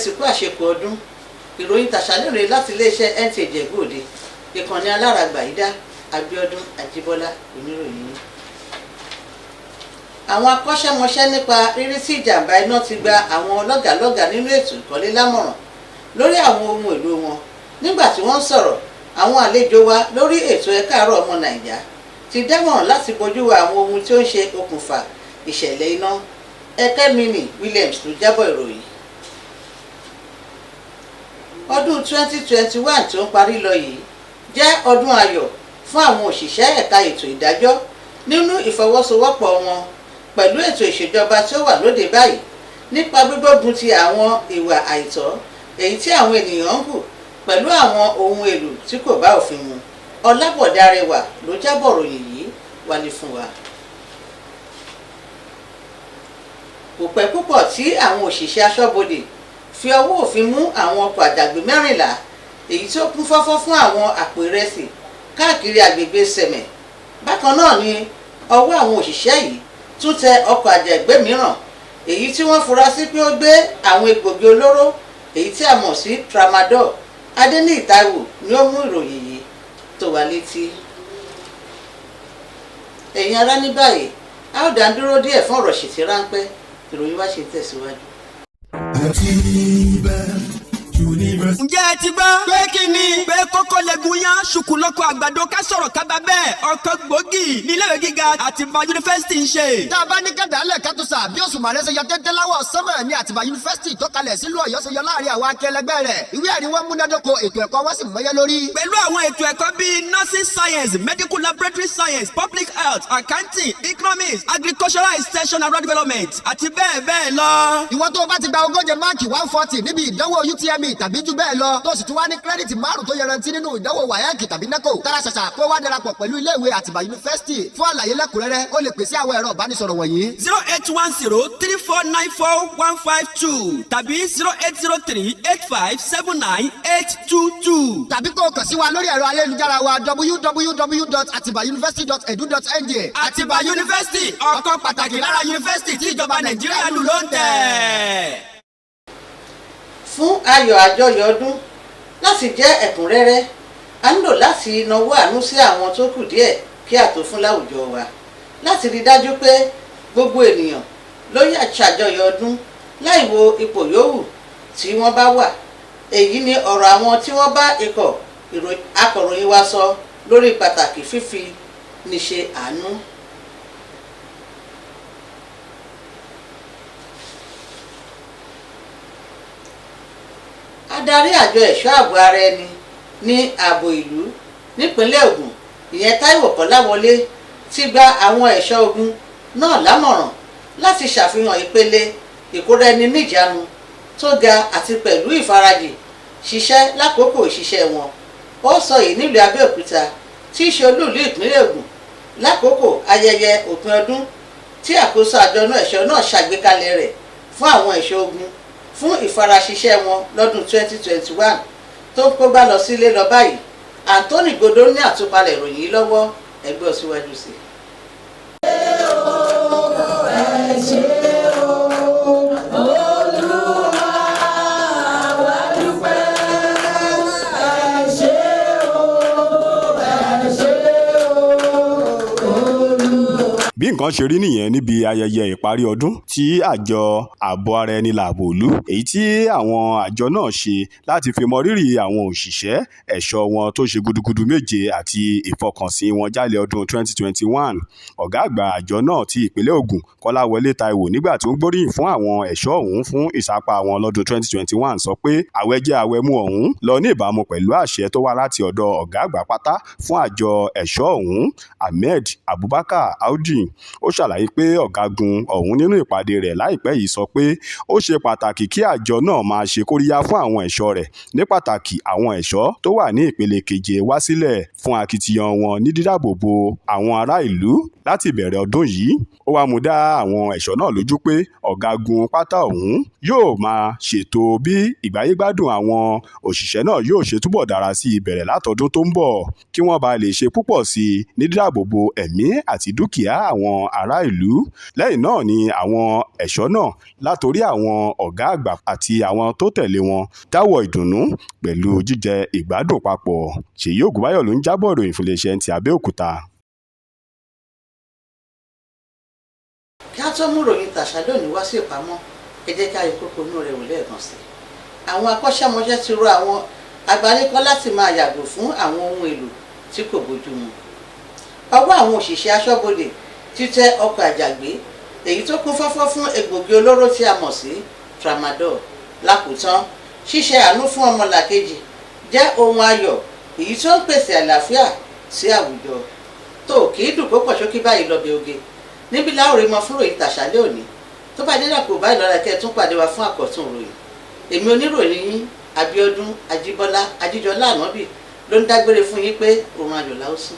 ẹ̀sìnkú àṣekù ọdún ìròyìn tàṣálẹ́rẹ́ láti iléeṣẹ́ NTA Ìjẹ̀bú Òde ìkànnì alárágbà Ìdá Abíọ́dún Ajíbọ́lá oníròyìn. Àwọn akọ́ṣẹ́mọṣẹ́ nípa rírí sí ìjàmbá iná ti gba àwọn lọ́gàlọ́gà nínú ètò ìkọ́lé lámọ̀ràn lórí àwọn ohun èlò wọn. Nígbà tí wọ́n ń sọ̀rọ̀, àwọn àlejò wa lórí ètò Ẹ Káàárọ̀ Ọmọ Nàìjà ti dámọ̀ràn láti bójú wo àwọn ohun tí ó ń ṣe okùnfà ìṣẹ̀lẹ̀ iná. Ekemini Williams ló jábọ̀ ìròyìn. Ọdún 2021 tó ń parí lọ yìí jẹ́ ọdún ayọ̀ fún àwọn òṣìṣẹ́ ẹ̀ka ètò ìdájọ́ nínú ìfọwọ́sowọ́pọ̀ wọn pẹ̀lú ètò ìṣèjọba tí ó wà lóde báyìí nípa gbígbógun ti àwọn ìwà àìtọ́ èyí tí àwọn ènìyàn ń hù pẹ̀lú àwọn ohun èlò tí kò bá òfin mu. Ọlábọ̀dé Arẹwà ló jábọ̀ ròyìn yìí wálé fún wa. Kò pẹ́ púpọ̀ tí àwọn òṣìṣẹ́ aṣọ́bodè fi ọwọ́ òfin mú àwọn ọkọ̀ àjàgbé 14 èyí tí ó kún fọ́fọ́ fún àwọn àpò ìrẹsì káàkiri àgbègbè Sẹ̀mẹ̀. Bákan náà ni ọwọ́ àwọn òṣìṣẹ́ yìí tún tẹ ọkọ̀ àjàgbé mìíràn èyí tí wọ́n fura sí pé ó gbé àwọn egbògi olóró èyí tí a mọ̀ sí tramadol. Adéníyì Táíwò ni ó mú ìròyìn yìí tó wá létí. Ẹ̀yin ará, ní báyìí a ó dá dúró díẹ̀ fún ọ̀rọ̀ ṣìtì ráńpẹ́. Ìròyìn wá ṣe tẹ̀síwájú. Ǹjẹ́ ẹ ti gbọ́ pé kí ni pé kókó lẹ́gùn yán ṣùkú lọ́kọ̀ àgbàdo ká sọ̀rọ̀ kábà bẹ́ẹ̀ ọkọ̀ gbòógì níléèwé gíga Àtìbà yunifásitì ń ṣe. Tá a bá ní kẹ́dàálẹ̀ kẹ́tùsà bí Òṣùmàrè ṣe yọ tẹ́tẹ́ láwọ̀ sọ́mọ̀ ní Àtìbà yunifásitì tó kalẹ̀ sílùú Ọ̀yọ́ ṣe yọ láàrin àwọn akẹlẹgbẹ́ rẹ̀. Ìwé ẹ̀rí wọn múnádóko ètò ẹ̀kọ́ wọn sì mọ́yẹ́ lórí. Pẹ̀lú àwọn ètò ẹ̀kọ́ bíi nursing science, medical laboratory science, public health, accounting, economics, agricultural extension and rural development àti bẹ́ẹ̀ bẹ́ẹ̀ lọ. Ìwọ tó o bá ti gba 140 máàkì 140 níbi ìdánwò UTME tàbí jù bẹ́ẹ̀ lọ tó sì tún wá ní kírẹ́dìtì 5 tó yarantí nínú ìdánwò WAEC tàbí NECO. Tara ṣàṣà kó wá darapọ̀ pẹ̀lú iléèwé Àtìbà yunifásitì. Fún àlàyé lẹ́kùnrẹ́rẹ́ ó lè pèsè àwọn ẹ̀rọ ìbánisọ̀rọ̀ wọ̀nyí: 08103494152 tàbí 08038579822. Tàbí kó o kàn sí wa lórí ẹ̀rọ ayélujára wa www.atibauniversity.edu.ng. Àtìbà yunifásitì ọ̀kan pàtàkì lára yunifásitì tí ìjọba Nàìjíríà lù ló ń tẹ̀. Fún ayọ̀ àjọyọ̀ ọdún láti jẹ́ ẹ̀kúnrẹ́rẹ́, a nílò láti nawọ́ àánú sí àwọn tó kù díẹ̀ kí a tó fún láwùjọ wa, láti rí dájú pé gbogbo ènìyàn ló yà ṣàjọyọ̀ ọdún láì wo ipò yòówù tí wọ́n bá wà. Èyí ni ọ̀rọ̀ àwọn tí wọ́n bá ikọ̀ akọ̀ròyìn wa sọ lórí pàtàkì fífi níṣe àánú. Adarí àjọ ẹ̀ṣọ́ ààbò ara ẹni ní ààbò ìlú nípínlẹ̀ Ògùn, ìyẹn Táíwò Kọ́láwọlé, ti gba àwọn ẹ̀ṣọ́ ogun náà lámọ̀ràn láti ṣàfihàn ìpele ìkóra-ẹni-níjàánu tó ga àti pẹ̀lú ìfarajì ṣiṣẹ́ lákòókò ìṣiṣẹ́ wọn. Ó sọ èyí nílùú Abẹ́òkúta tí í ṣe olú-ìlú ìpínlẹ̀ Ògùn lákòókò ayẹyẹ òpin ọdún tí àkóso àjọ ẹ̀ṣọ́ náà ṣàgbékalẹ̀ rẹ̀ fún àwọn ẹ̀ṣọ́ ogun fún ìfaraṣiṣẹ́ wọn lọ́dún 2021 tó ń kó bá lọ sílé lọ báyìí. Anthony Godo ní àtúpalẹ̀ ìròyìn yìí lọ́wọ́, ẹgbẹ́ òsíwájú sí. Bí nǹkan ṣe rí nìyẹn níbi ayẹyẹ ìparí ọdún tí àjọ ààbò ara ẹni làbò ìlú èyí tí àwọn àjọ náà ṣe láti fi mọ rírì àwọn òṣìṣẹ́ ẹ̀ṣọ́ wọn tó ṣe gudugudu méje àti ìfọkànsìn wọn jálẹ̀ ọdún 2021. Ọ̀gá àgbà àjọ náà ti ìpínlẹ̀ Ògùn Kọ́láwọlé Táíwò nígbà tó ń gbóríyìn fún àwọn ẹ̀ṣọ́ ọ̀hún fún ìsapá wọn lọ́dún 2021 sọ pé àwẹ̀jẹ àwẹ̀mú ọ̀hún lọ ní ìbámu pẹ̀lú àṣẹ tó wá láti ọ̀dọ̀ ọ̀gá àgbà pátá fún àjọ ẹ̀ṣọ́ ọ̀hún Ahmed Abubakar Audi. Ó ṣàlàyé pé ọ̀gágun ọ̀hún nínú ìpàdé rẹ̀ láìpẹ́ yìí sọ pé ó ṣe pàtàkì kí àjọ náà máa ṣe kóríyá fún àwọn ẹ̀ṣọ́ rẹ̀, ní pàtàkì àwọn ẹ̀ṣọ́ tó wà ní ìpele keje wá sílẹ̀ fún akitiyan wọn ní dídáàbòbò àwọn ará ìlú láti ìbẹ̀rẹ̀ ọdún yìí. Ó wá mú dá àwọn ẹ̀ṣọ́ náà lójú pé ọ̀gágun pátá ọ̀hún yóò máa ṣètò bí ìgbáyégbádùn àwọn òṣìṣẹ́ náà yóò ṣe túbọ̀ dára sí ìbẹ̀rẹ̀ látọdún tó ń bọ̀ kí wọ́n bá lè ṣe púpọ̀ sí i ní dídáàbòbò ẹ̀mí àti dúkìá àwọn ará ìlú. Lẹ́yìn náà ni àwọn ẹ̀ṣọ́ náà látòrí àwọn ọ̀gá àgbà àti àwọn tó tẹ̀lé wọn dáwọ́ ìdùnnú pẹ̀lú jíjẹ ìgbádùn papọ̀. Ṣèyí Ògúnbáyọ̀ ló ń jábọ̀ ìròyìn fún iléeṣẹ́ ti Abẹ́òkúta. Kí á tó mú ròyìn tàṣà lónìí wá sí ìpamọ́, ẹ jẹ́ ká yọ kókó inú rẹ̀ wò lẹ́ẹ̀kan sí. Àwọn akọ́ṣẹ́mọṣẹ́ ti rọ àwọn agbalékọ́ láti máa yàgò fún àwọn ohun èlò tí kò bójúmu. Ọwọ́ àwọn òṣìṣẹ́ aṣọ́bodè títẹ ọkọ̀ àjàgbé èyí tó kún fọ́fọ́ fún egbògi olóró tí a mọ̀ sí tramadol. Lákòótán, ṣíṣe àánú fún ọmọlàkejì jẹ́ ohun ayọ̀ èyí tó ń pèsè àlàáfíà sí àwùjọ. Tó kì í dùn kó pọ̀ ṣókí báyìí lọ bí oge. Níbi láwòrán mọ fún ròyìn tàṣálẹ́ òní. Tó bá dé dàpọ̀ báyìí lọ́la kẹ́ ẹ tún pàdé wa fún àkọ́tún ròyìn. Èmi oníròyìn yín Abíọ́dún Ajíbọ́lá Ajíjọlá Ànábì ló ń dágbére fún yín pé oorun ayọ̀ la ó sùn.